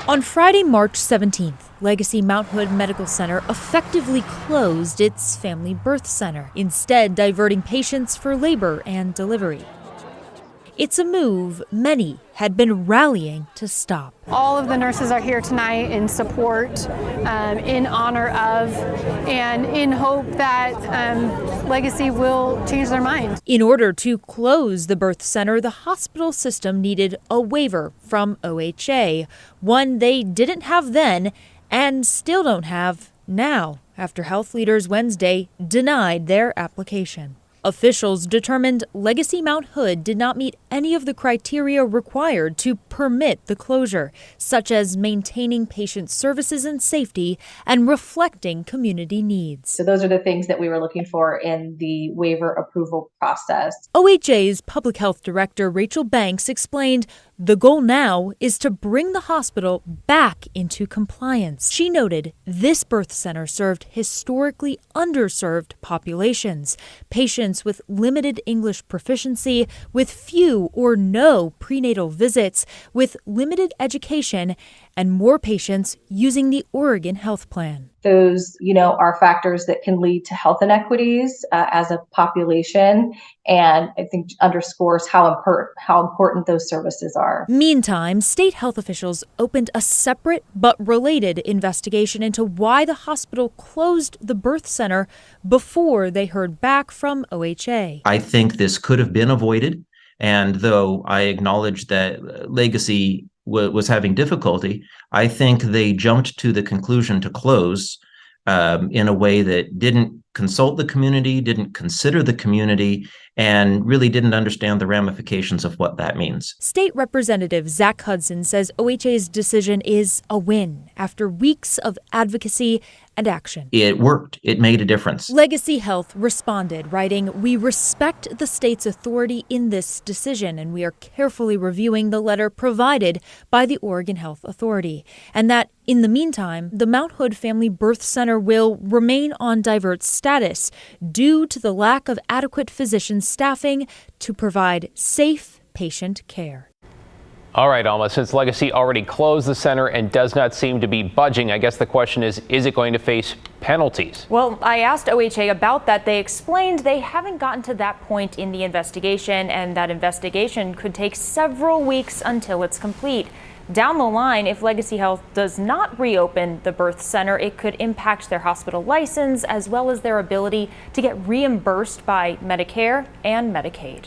On Friday, March 17th, Legacy Mount Hood Medical Center effectively closed its family birth center, instead diverting patients for labor and delivery. It's a move many had been rallying to stop. All of the nurses are here tonight in support, in honor of, and in hope that Legacy will change their mind. In order to close the birth center, the hospital system needed a waiver from OHA, one they didn't have then and still don't have now, after health leaders Wednesday denied their application. Officials determined Legacy Mount Hood did not meet any of the criteria required to permit the closure, such as maintaining patient services and safety and reflecting community needs. So those are the things that we were looking for in the waiver approval process. OHA's public health director, Rachel Banks, explained the goal now is to bring the hospital back into compliance. She noted this birth center served historically underserved populations, patients with limited English proficiency, with few or no prenatal visits, with limited education, and more patients using the Oregon Health Plan. Those, are factors that can lead to health inequities as a population, and I think underscores how important those services are. Meantime, state health officials opened a separate but related investigation into why the hospital closed the birth center before they heard back from OHA. I think this could have been avoided, and though I acknowledge that Legacy was having difficulty, I think they jumped to the conclusion to close in a way that didn't consult the community, didn't consider the community, and really didn't understand the ramifications of what that means. State Representative Zach Hudson says OHA's decision is a win after weeks of advocacy and action. It worked. It made a difference. Legacy Health responded, writing, "We respect the state's authority in this decision, and we are carefully reviewing the letter provided by the Oregon Health Authority, and that in the meantime, the Mount Hood Family Birth Center will remain on divert status due to the lack of adequate physician staffing to provide safe patient care." All right, Alma, since Legacy already closed the center and does not seem to be budging, I guess the question is it going to face penalties? Well, I asked OHA about that. They explained they haven't gotten to that point in the investigation, and that investigation could take several weeks until it's complete. Down the line, if Legacy Health does not reopen the birth center, it could impact their hospital license as well as their ability to get reimbursed by Medicare and Medicaid.